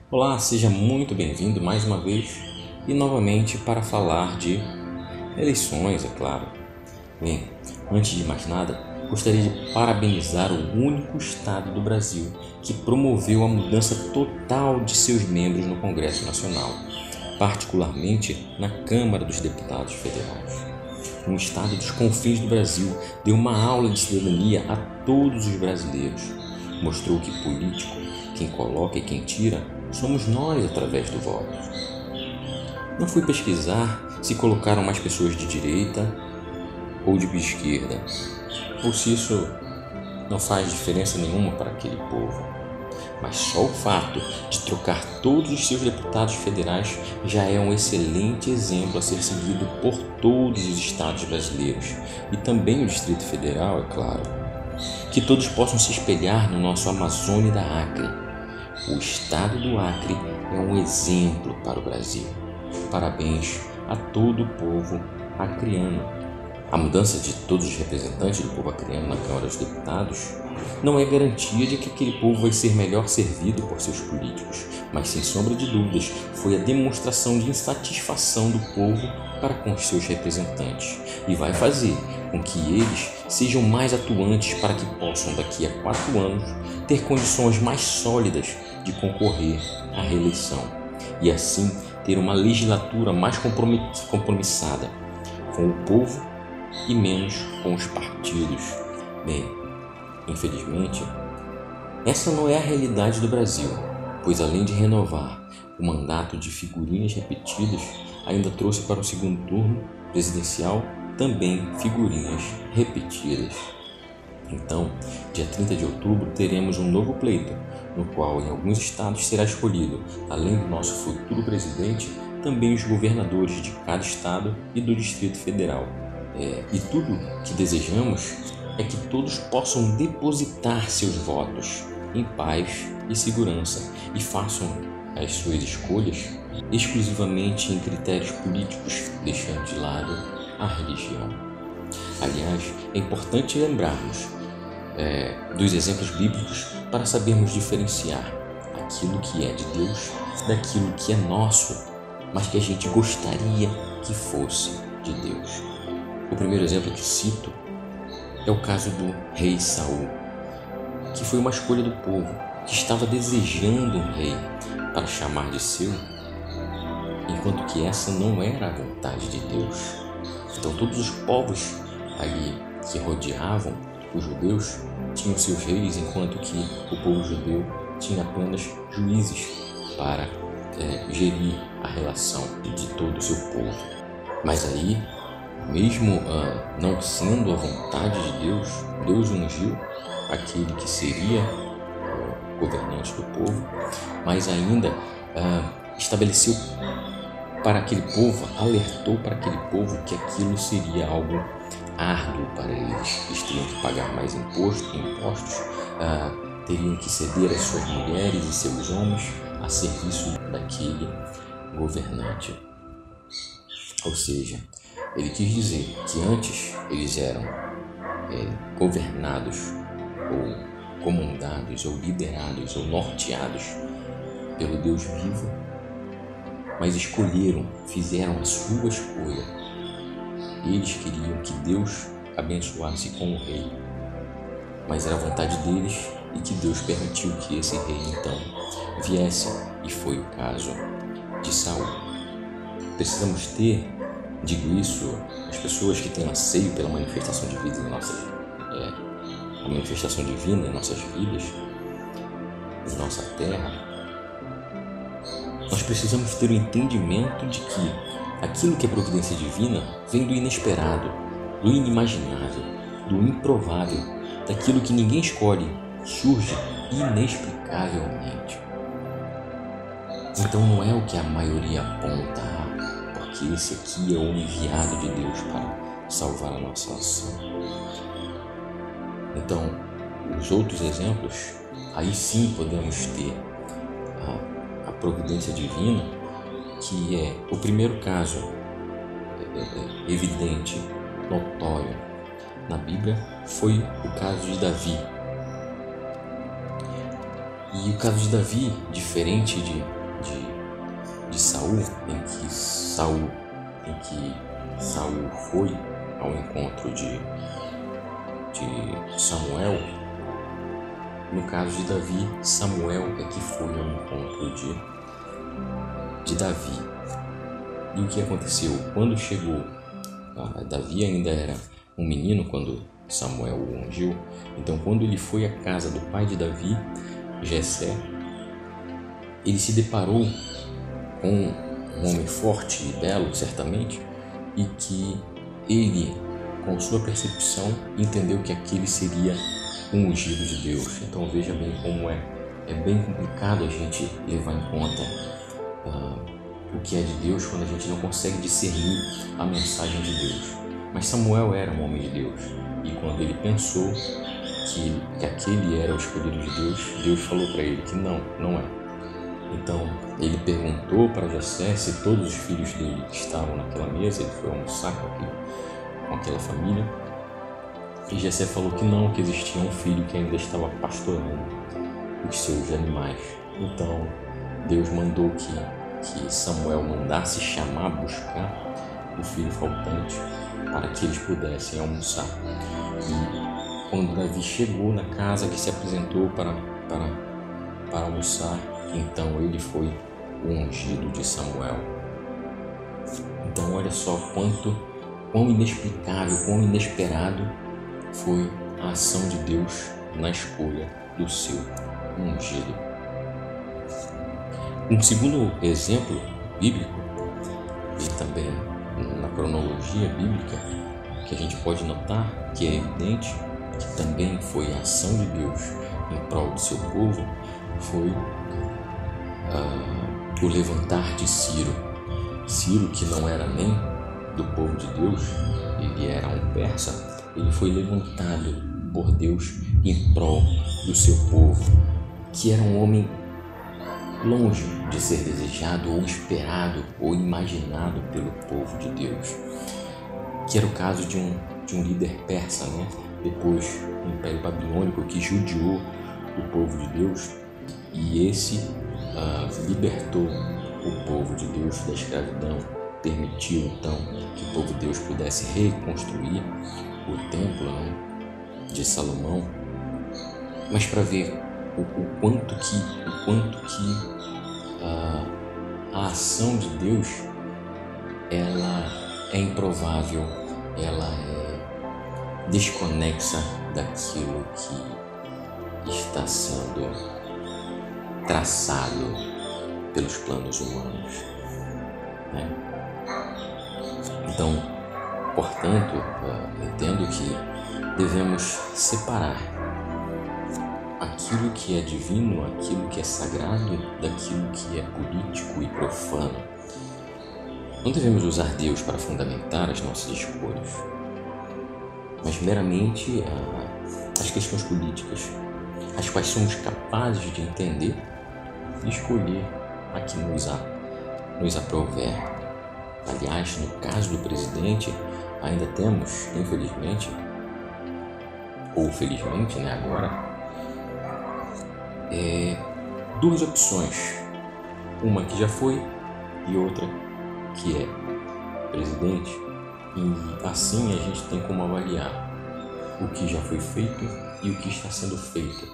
Olá, seja muito bem-vindo mais uma vez e novamente para falar de eleições, é claro. Bem, antes de mais nada, gostaria de parabenizar o único estado do Brasil que promoveu a mudança total de seus membros no Congresso Nacional, particularmente na Câmara dos Deputados Federais. Um estado dos confins do Brasil deu uma aula de cidadania a todos os brasileiros. Mostrou que político, quem coloca e quem tira, somos nós através do voto. Não fui pesquisar se colocaram mais pessoas de direita ou de esquerda, ou se isso não faz diferença nenhuma para aquele povo. Mas só o fato de trocar todos os seus deputados federais já é um excelente exemplo a ser seguido por todos os estados brasileiros e também o Distrito Federal, é claro. Que todos possam se espelhar no nosso Amazônia da Acre. O estado do Acre é um exemplo para o Brasil. Parabéns a todo o povo acreano. A mudança de todos os representantes do povo acreano na Câmara dos Deputados não é garantia de que aquele povo vai ser melhor servido por seus políticos, mas sem sombra de dúvidas foi a demonstração de insatisfação do povo para com os seus representantes e vai fazer com que eles sejam mais atuantes para que possam daqui a 4 anos ter condições mais sólidas de concorrer à reeleição e assim ter uma legislatura mais compromissada com o povo e menos com os partidos. Bem, infelizmente, essa não é a realidade do Brasil, pois além de renovar o mandato de figurinhas repetidas, ainda trouxe para o segundo turno presidencial também figurinhas repetidas. Então, dia 30 de outubro, teremos um novo pleito, no qual em alguns estados será escolhido, além do nosso futuro presidente, também os governadores de cada estado e do Distrito Federal. E tudo que desejamos é que todos possam depositar seus votos em paz e segurança e façam as suas escolhas exclusivamente em critérios políticos, deixando de lado a religião. Aliás, é importante lembrarmos dos exemplos bíblicos para sabermos diferenciar aquilo que é de Deus daquilo que é nosso, mas que a gente gostaria que fosse de Deus. O primeiro exemplo que cito é o caso do rei Saul, que foi uma escolha do povo, que estava desejando um rei para chamar de seu, enquanto que essa não era a vontade de Deus. Então todos os povos ali que rodeavam os judeus tinham seus reis, enquanto que o povo judeu tinha apenas juízes para gerir a relação de todo o seu povo. Mas aí, mesmo não sendo a vontade de Deus, Deus ungiu aquele que seria o governante do povo, mas ainda estabeleceu para aquele povo, alertou para aquele povo que aquilo seria algo árduo para eles. Eles teriam que pagar mais impostos, teriam que ceder as suas mulheres e seus homens a serviço daquele governante. Ou seja, ele quis dizer que antes eles eram governados ou comandados ou liderados ou norteados pelo Deus vivo, mas escolheram, fizeram a sua escolha. Eles queriam que Deus abençoasse com o rei, mas era a vontade deles e que Deus permitiu que esse rei então viesse, e foi o caso de Saul. Precisamos ter, digo isso, as pessoas que têm anseio pela manifestação divina a manifestação divina em nossas vidas, em nossa terra. Nós precisamos ter o entendimento de que aquilo que é providência divina vem do inesperado, do inimaginável, do improvável, daquilo que ninguém escolhe, surge inexplicavelmente. Então não é o que a maioria aponta, porque esse aqui é o enviado de Deus para salvar a nossa nação. Então, os outros exemplos, aí sim podemos ter a providência divina, que é o primeiro caso evidente, notório na Bíblia, foi o caso de Davi. E o caso de Davi, diferente em que Saul foi ao encontro de Samuel. No caso de Davi, Samuel é que foi ao encontro de Davi. E o que aconteceu? Quando chegou, Davi ainda era um menino quando Samuel o ungiu. Então, quando ele foi à casa do pai de Davi, Jessé, ele se deparou com um homem forte e belo, certamente, e que ele, com sua percepção, entendeu que aquele seria um ungido de Deus. Então veja bem como é bem complicado a gente levar em conta o que é de Deus quando a gente não consegue discernir a mensagem de Deus. Mas Samuel era um homem de Deus, e quando ele pensou que aquele era o escolhido de Deus, Deus falou para ele que não é. Então ele perguntou para Jessé se todos os filhos dele estavam naquela mesa. Ele foi almoçar com aquela família, e Jessé falou que não, que existia um filho que ainda estava pastorando os seus animais. Então Deus mandou que Samuel mandasse buscar o filho faltante para que eles pudessem almoçar. E quando Davi chegou na casa, que se apresentou para almoçar, então ele foi o ungido de Samuel. Então olha só quão inexplicável, quão inesperado foi a ação de Deus na escolha do seu ungido. Um segundo exemplo bíblico, e também na cronologia bíblica, que a gente pode notar que é evidente que também foi a ação de Deus em prol do seu povo, foi o levantar de Ciro. Ciro, que não era nem do povo de Deus, ele era um persa, ele foi levantado por Deus em prol do seu povo, que era um homem longe de ser desejado ou esperado ou imaginado pelo povo de Deus, que era o caso de um líder persa, depois do Império Babilônico, que judiou o povo de Deus, e esse libertou o povo de Deus da escravidão, permitiu então que o povo de Deus pudesse reconstruir o templo de Salomão. Mas para ver o quanto que a ação de Deus ela é improvável, ela é desconexa daquilo que está sendo traçado pelos planos humanos, Então, portanto, entendo que devemos separar aquilo que é divino, aquilo que é sagrado, daquilo que é político e profano. Não devemos usar Deus para fundamentar as nossas escolhas, mas meramente as questões políticas, as quais somos capazes de entender e escolher a que nos aprouver. Aliás, no caso do presidente, ainda temos, infelizmente, ou felizmente, agora, duas opções. Uma que já foi e outra que é presidente. E assim a gente tem como avaliar o que já foi feito e o que está sendo feito.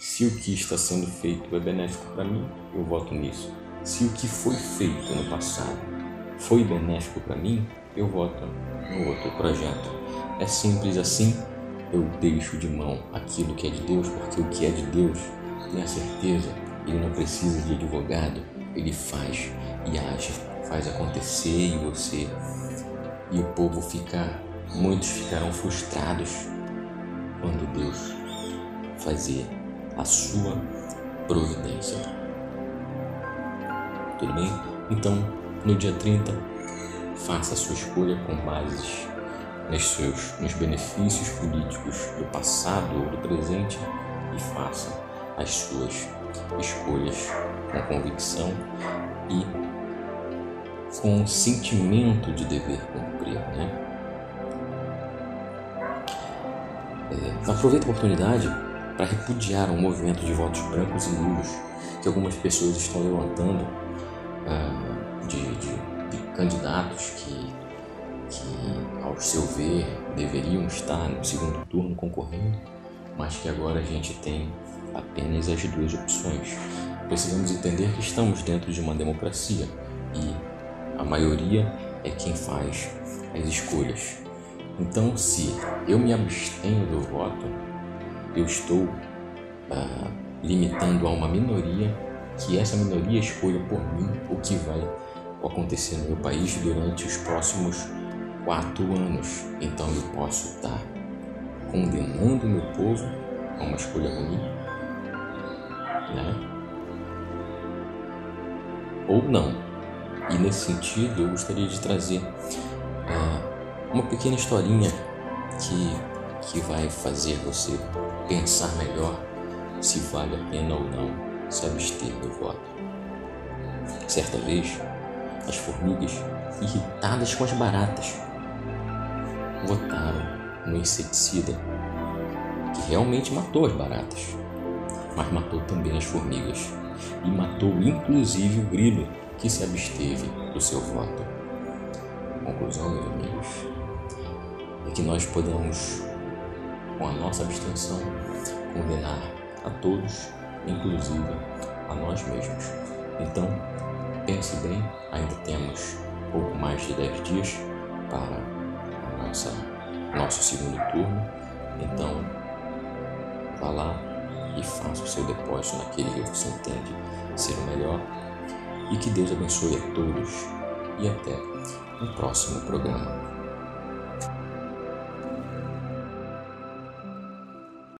Se o que está sendo feito é benéfico para mim, eu voto nisso. Se o que foi feito no passado foi benéfico para mim, eu voto no outro projeto. É simples assim. Eu deixo de mão aquilo que é de Deus, porque o que é de Deus, tenha certeza, ele não precisa de advogado, ele faz e age, faz acontecer em você. E o povo muitos ficarão frustrados quando Deus fazer a sua providência. Tudo bem? Então, no dia 30, faça a sua escolha com bases nos benefícios políticos do passado ou do presente, e faça as suas escolhas com convicção e com sentimento de dever cumprir, Aproveite a oportunidade para repudiar um movimento de votos brancos e nulos que algumas pessoas estão levantando, candidatos que, ao seu ver, deveriam estar no segundo turno concorrendo, mas que agora a gente tem apenas as duas opções. Precisamos entender que estamos dentro de uma democracia e a maioria é quem faz as escolhas. Então, se eu me abstenho do voto, eu estou limitando a uma minoria, que essa minoria escolha por mim o que vai acontecer no meu país durante os próximos 4 anos. Então eu posso estar condenando meu povo a uma escolha ruim, né? Ou não. E nesse sentido eu gostaria de trazer uma pequena historinha que vai fazer você pensar melhor se vale a pena ou não se abster do voto. Certa vez, as formigas, irritadas com as baratas, votaram no inseticida que realmente matou as baratas, mas matou também as formigas e matou inclusive o grilo que se absteve do seu voto. Conclusão, meus amigos, é que nós podemos, com a nossa abstenção, condenar a todos, inclusive a nós mesmos. Então, pense bem, ainda temos pouco mais de 10 dias para nosso segundo turno. Então, vá lá e faça o seu depósito naquele que você entende ser o melhor. E que Deus abençoe a todos e até o próximo programa.